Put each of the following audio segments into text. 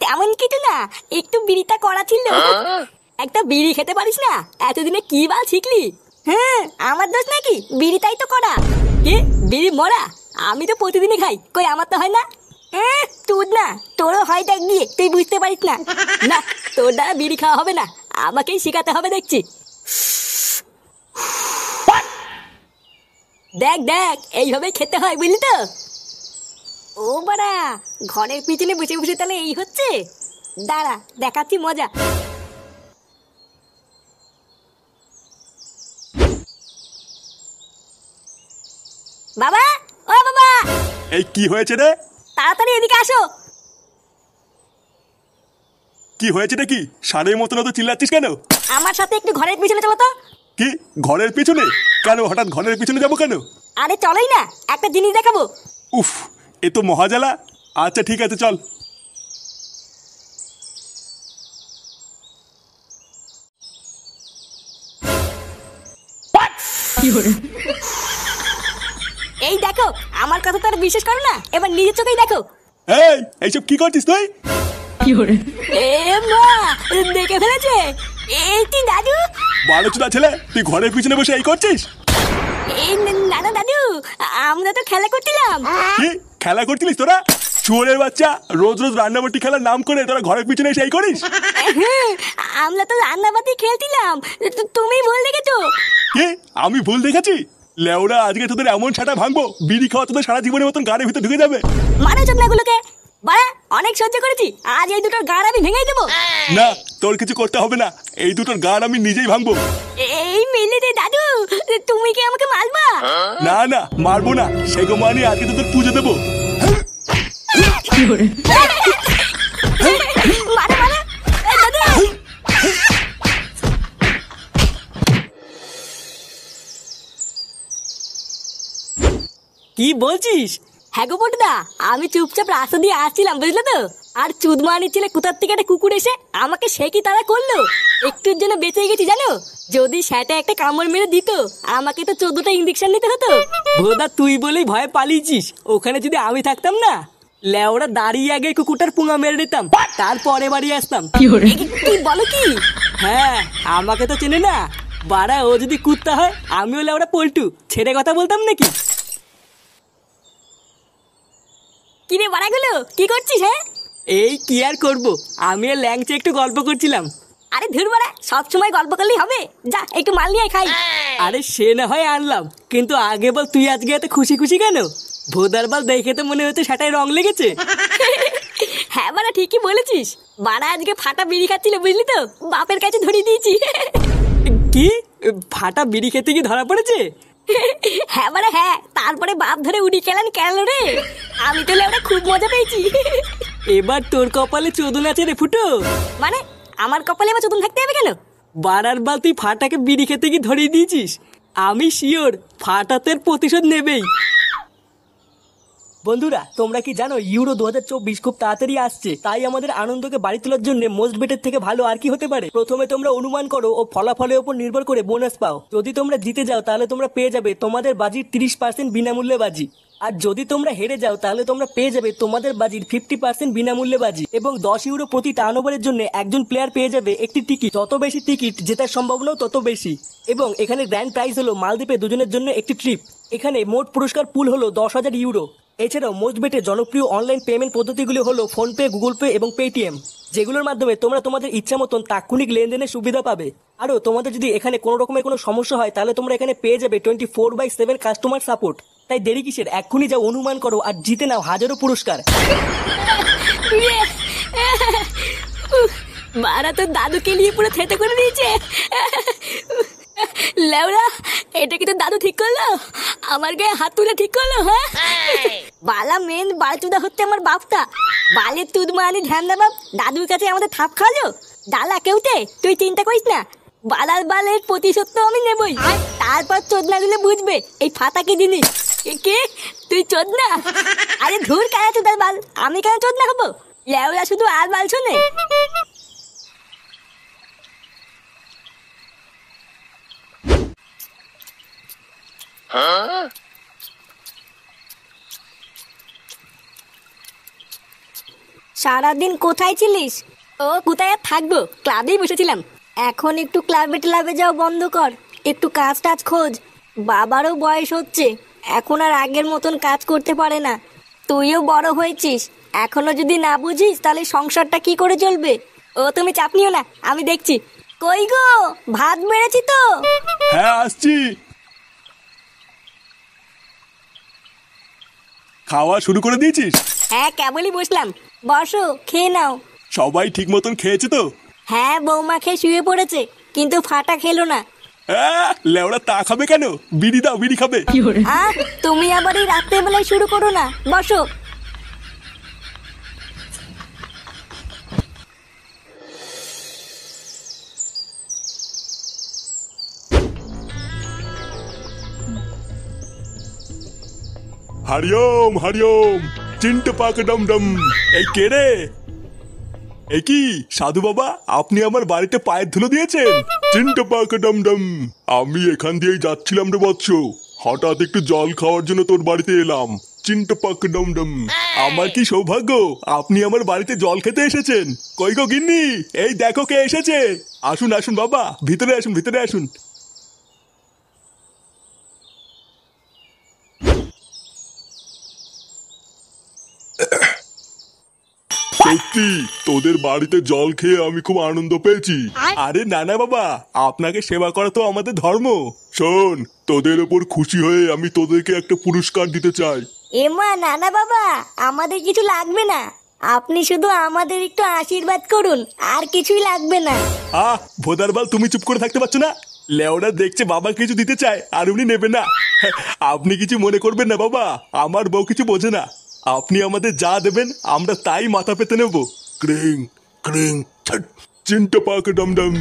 তেমন কিছু না, একটু বিড়িটা করা ছিল। একটা বিড়ি খেতে পারিস না? এতদিনে কি বাল শিখলি? হ্যাঁ, আমার দোষ নাকি? বিড়িটাই তো করা। কি বিড়ি মরা? আমি তো প্রতিদিনই খাই, কই আমার তো হয় না। তুই না, তোরও হয় দেখ গিয়ে, তুই বুঝতে পারিস না। না, তোর দ্বারা বিড়ি খাওয়া হবে না, আমাকেই শেখাতে হবে দেখছি। দেখ দেখ, এইভাবেই খেতে হয়, বুঝলি তো? ও বাড়া, ঘরের পিছনে বসে বসে তাহলে এই হচ্ছে? দাঁড়া, দেখাচ্ছি মজা। বাবা, ও বাবা! এই কি হয়েছে রে? তাড়াতাড়ি এদিকে আসো। কি হয়েছে নাকি? ষাঁড়ের মতন তো চিল্লাচ্ছিস কেন? আমার সাথে একটু ঘরের পিছনে চলো তো। কি ঘরের পিছনে? কেন হঠাৎ ঘরের পিছনে যাবো কেন? আরে চলোই না, একটা জিনিস দেখাবো। উফ, এ তো মহাজালা। আচ্ছা ঠিক আছে, চল। এই দেখো, আমার কথা তো আর বিশ্বাস করো না, এবার নিজের চোখেই দেখো। এইসব কি করছিস তুই? এ মা, দেখে ফেলেছে। এই তুই দাদু? বালচুদা ছেলে, তুই ঘরের পিছনে বসে এই করছিস? এই না না দাদু, আমরা তো খেলা করছিলাম। কি খেলা করছিলিস তোরা? চোরের বাচ্চা, রোজ রোজ রান্নাবাটি খেলার নাম করে তোরা ঘরের পিছনে এসে এই করিস? আমরা তো রান্নাবাতি খেলছিলাম, তুমি ভুল দেখেছো। কি আমি ভুল দেখেছি? লেওরা, আজকে তোদের এমন ছাটা ভাঙবো, বিড়ি খাওয়া তোদের সারা জীবনের মতন গাড়ির ভিতরে ঢুকে যাবে। মানে চোদনাগুলোকে বাড়া, অনেক সহ্য করেছি, আজ এই দুটোর গাড় আমি ভেঙে দেবো। না, তোর কিছু করতে হবে না, এই দুটোর গাড় আমি নিজেই ভাঙবো। এই মিলে দে দাদু, তুমি কি আমাকে মারবা? না না, মারবো না, সেগো মানি আজকে তোদের পুজো দেবো। মারা মারা, দাদু। কি বলছিস? হ্যাঁ গো বটদা, আমি চুপচাপ রাস্তা দিয়ে আসছিলাম, বুঝলে তো? আর চুদমানি ছেলে কোথার থেকে একটা কুকুর এসে আমাকে সে কি তারা করলো। একটুর জন্য বেঁচে গেছি জানো। যদি সেটা একটা কামড় মেরে দিত, আমাকে তো 14টা ইঞ্জেকশন নিতে হতো। ভোদা, তুই বলেই ভয়ে পালিয়েছিস। ওখানে যদি আমি থাকতাম না, লেওরা দাঁড়িয়ে আগে কুকুরটার পুঙা মেরে দিতাম, তারপরে বাড়ি আসতাম। কি বলো কি? হ্যাঁ, আমাকে তো চেনে না বাড়া। ও যদি কুত্তা হয়, আমিও লেওরা পল্টু, ছেড়ে কথা বলতাম নাকি? কিরে বাড়াগুলো, কি করছিস? হ্যাঁ, এই কি আর করবো, আমি আর ল্যাংচে একটু গল্প করছিলাম। আরে ধুর বাড়া, সবসময় গল্প করলেই হবে? যা একটু মাল নিয়ে খাই। আরে সে না হয় আনলাম, কিন্তু আগে বল তুই আজকে এত খুশি খুশি কেন? ভোদার বাল দেখে তো মনে হচ্ছে সেটাই রং লেগেছে। হ্যাঁ বাড়া, ঠিকই বলেছিস। বাড়া আজকে ফাটা বিড়ি খাচ্ছিল, বুঝলি তো? বাপের কাছে ধরিয়ে দিয়েছি। কি ফাটা বিড়ি খেতে কি ধরা পড়েছে? হ্যাঁ বাড়া হ্যাঁ, তারপরে বাপ ধরে উড়ি খেলেন কেন রে? আমি তো ওরা খুব মজা পেয়েছি। এবার তোর কপালে চোদন আছে রে ফুটো। মানে আমার কপালে এবার চতুন থাকতে হবে কেন? বারার বাল তুই ফাটাকে বিড়ি খেতে কি ধরিয়ে দিয়েছিস? আমি শিওর ফাটাতের প্রতিশোধ নেবেই। বন্ধুরা, তোমরা কি জানো ইউরো 2024 খুব তাড়াতাড়ি আসছে? তাই আমাদের আনন্দকে বাড়ি তোলার জন্য মোস্ট বেটের থেকে ভালো আর কি হতে পারে? প্রথমে তোমরা অনুমান করো ও ফলাফলের উপর নির্ভর করে বোনাস পাও। যদি তোমরা জিতে যাও তাহলে তোমরা পেয়ে যাবে তোমাদের বাজির 30% বিনামূল্যে বাজি। আর যদি তোমরা হেরে যাও তাহলে তোমরা পেয়ে যাবে তোমাদের বাজির 50% বিনামূল্যে বাজি। এবং 10 ইউরো প্রতি টার্ন ওভারের জন্য একজন প্লেয়ার পেয়ে যাবে একটি টিকিট। যত বেশি টিকিট জেতার সম্ভাবনাও তত বেশি। এবং এখানে গ্র্যান্ড প্রাইজ হলো মালদ্বীপে দুজনের জন্য একটি ট্রিপ। এখানে মোট পুরস্কার পুল হলো 10,000 ইউরো। এছাড়াও মোস্ট বেটের জনপ্রিয় অনলাইন পেমেন্ট পদ্ধতিগুলি হলো ফোনপে, গুগল পে এবং পেটিএম, যেগুলোর মাধ্যমে তোমরা তোমাদের ইচ্ছা মতন তাৎক্ষণিক লেনদেনের সুবিধা পাবে। আরও তোমাদের যদি এখানে কোনো রকমের কোনো সমস্যা হয় তাহলে তোমরা এখানে পেয়ে যাবে 24/7 কাস্টমার সাপোর্ট। তাই দেরি কিসের, এক্ষুনি যাও অনুমান করো আর জিতে নাও হাজারো পুরস্কার। মারা তো দাদুকে নিয়ে পুরো থেতে করে দিয়েছে। লেওরা, এটা কি তো দাদু ঠিক করলো? আমার গায়ে হাত তুলে ঠিক করলো? হ্যাঁ, বালা মেন বালচুদা হচ্ছে আমার বাপটা। বালের তুদ মারানি ধ্যান দে বাপ, দাদুর কাছে আমাদের থাপ খাওয়ালো। ডালা কেউতে তুই চিন্তা করিস না, বালার বালের প্রতিশোধ তো আমি নেবই। তারপর চোদনা দিলে বুঝবে এই ফাতা কি জিনিস। কে তুই চোদনা? আরে ধুর, কেন চোদার বাল, আমি কেন চোদনা হবো? লেওরা শুধু আর বাল শোনে। সারাদিন কোথায় ছিলিস? ও কোথায় আর থাকবো, ক্লাবেই বসেছিলাম। এখন একটু ক্লাবে ক্লাবে যাও বন্ধ কর, একটু কাজ টাজ খোঁজ। বাবারও বয়স হচ্ছে, এখন আর আগের মতন কাজ করতে পারে না। তুইও বড় হয়েছিস, এখনো যদি না বুঝিস তাহলে সংসারটা কি করে চলবে? ও তুমি চাপ নিও না, আমি দেখছি। কই গো, ভাত বেড়েছি তো। হ্যাঁ আসছি। খাওয়া শুরু করে দিয়েছিস? হ্যাঁ কেবলই বসলাম, বসো খেয়ে নাও। সবাই ঠিক মতন খেয়েছে তো? হ্যাঁ বৌমা খেয়ে শুয়ে পড়েছে, কিন্তু ফাটা খেলো না। লেওড়া তা খাবে কেন? বিড়ি দাও, বিড়ি খাবে। তুমি আবার এই রাত্রেবেলায় শুরু করো না, বসো। হরিওম হরিওম, চিন্ট পাক ডম ডম। এই কে রে? এই কি সাধু বাবা, আপনি আমার বাড়িতে পায়ের ধুলো দিয়েছেন? চিন্ট পাক ডম ডম, আমি এখান দিয়েই যাচ্ছিলাম রে বৎস, হঠাৎ একটু জল খাওয়ার জন্য তোর বাড়িতে এলাম। চিন্ট পাক ডম ডম, আমার কি সৌভাগ্য আপনি আমার বাড়িতে জল খেতে এসেছেন। কই গো গিন্নি, এই দেখো কে এসেছে। আসুন আসুন বাবা, ভিতরে আসুন, ভিতরে আসুন। সত্যি তোদের বাড়িতে জল খেয়ে আমি খুব আনন্দ পেয়েছি। আরে না না বাবা, আপনাকে সেবা করা তো আমাদের ধর্ম। শোন, তোদের ওপর খুশি হয়ে আমি তোদেরকে একটা পুরস্কার দিতে চাই। এমা না না বাবা, আমাদের কিছু লাগবে না, আপনি শুধু আমাদের একটু আশীর্বাদ করুন, আর কিছুই লাগবে না। ভোদারবাল, তুমি চুপ করে থাকতে পারছো না? লেওরা দেখছে বাবা কিছু দিতে চায় আর উনি নেবে না। আপনি কিছু মনে করবেন না বাবা, আমার বউ কিছু বোঝে না। আপনি আমাদের যা দেবেন আমরা তাই মাথা পেতে নেব। ক্রিং ক্রিং ছট, চিন্ট পাক ডম ডম।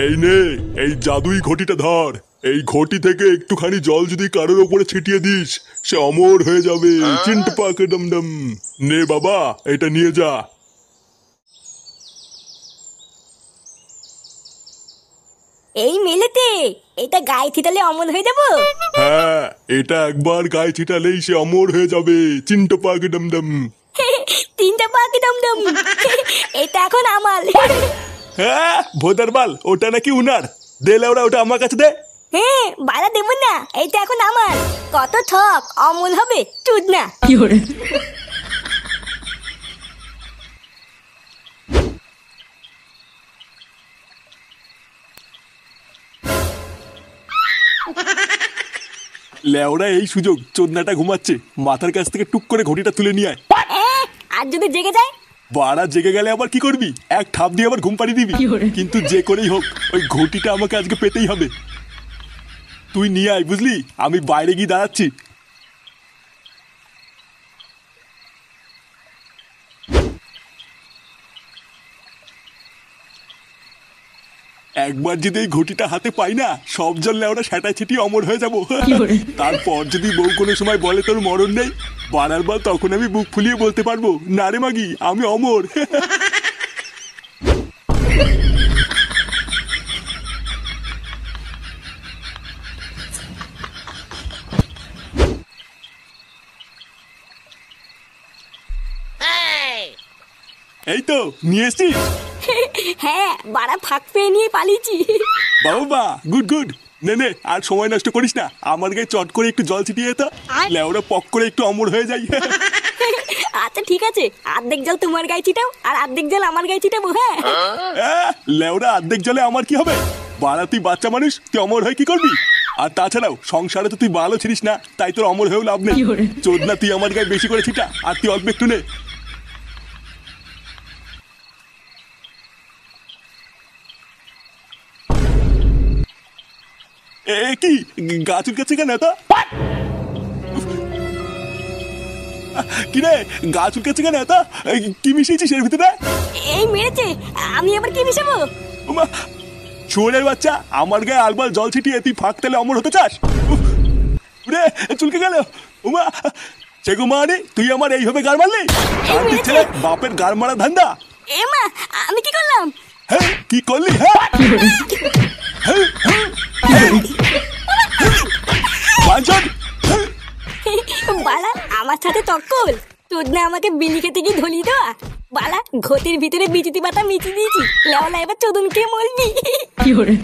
এই নে, এই জাদুই ঘটিটা ধর। এই ঘটি থেকে একটুখানি জল যদি কারোর ওপরে ছিটিয়ে দিস, সে অমর হয়ে যাবে। চিন্ট পাক ডম ডম। নে বাবা, এটা নিয়ে যা। এই মেলেতে এটা গায়ে ছিটালে অমর হয়ে যাব? হ্যাঁ, এটা একবার গায়ে ছিটালেই সে অমর হয়ে যাবে। চিন্ট পাক ডম ডম। তিনটা পাখি দমদম, এটা এখন আমার। হ্যাঁ ভোদারবাল, ওটা নাকি উনার। দে লেওরা, ওটা আমার কাছে দে। হ্যাঁ বাড়া দেব না, এইটা এখন আমার। কত ঠক, অমল হবে চুদ না। লেওরা এই সুযোগ, চোদনাটা ঘুমাচ্ছে, মাথার কাছ থেকে টুক করে ঘটিটা তুলে নিয়ে আয়। আর যদি জেগে যায়? বাড়া জেগে গেলে আবার কি করবি? এক ঠাপ দিয়ে আবার ঘুম পাড়িয়ে দিবি। কিন্তু যে করেই হোক ওই ঘটিটা আমাকে আজকে পেতেই হবে। তুই নিয়ে আয়, বুঝলি? আমি বাইরে গিয়ে দাঁড়াচ্ছি। একবার যদি এই ঘটিটা হাতে পাই না, সব জল লেওরা সেটাই ছিটিয়ে অমর হয়ে যাবো। তারপর যদি বউ কোনো সময় বলে তোর মরণ নেই, বাড়ার বার তখন আমি বুক ফুলিয়ে বলতে পারবো, না রে মাগি, আমি অমর। এই তো নিয়ে এসছিস? হ্যাঁ বাড়া ফাঁক পেয়ে নিয়ে পালিয়েছি। বাবা গুড গুড। নে নে, আর সময় নষ্ট করিস না, আমার গায়ে চট করে একটু জল ছিটিয়ে তো, লেওরা পক করে একটু অমর হয়ে যাই। আচ্ছা ঠিক আছে, অর্ধেক জল তোমার গায়ে ছিটাও আর অর্ধেক জল আমার গায়ে ছিটাবো। হ্যাঁ লেওরা অর্ধেক জলে আমার কি হবে? বাড়া তুই বাচ্চা মানুষ, তুই অমর হয়ে কি করবি? আর তাছাড়াও সংসারে তো তুই ভালো ছিলিস না, তাই তোর অমর হয়েও লাভ নেই। চোদনা, তুই আমার গায়ে বেশি করে ছিটা আর তুই অল্প একটু নে। কি গা চুলকাচ্ছে কেন এত? কি রে, গা চুলকাচ্ছে কেন এত? কি মিশিয়েছিস এর ভিতরে? এই মেরেছে, আমি আবার কি মিশাবো? শুয়োরের বাচ্চা, আমার গায়ে আলবাল জল ছিটিয়ে তুই ফাঁক তেলে অমর হতে চাস? রে চুলকে গেল। উমা সেগো মানে, তুই আমার এইভাবে গার মারলি? ছেলে বাপের গার মারা ধান্দা। এ মা, আমি কি করলাম? হ্যাঁ কি করলি? হ্যাঁ বালা আমার সাথে তর্ক। তোর না আমাকে বিলি খেতে গিয়ে ধলি দেওয়া। বালা ঘটির ভিতরে বিচিতি পাতা মিচি দিয়েছি, লেওলা এবার চোদন খেয়ে মরবি। কি হরে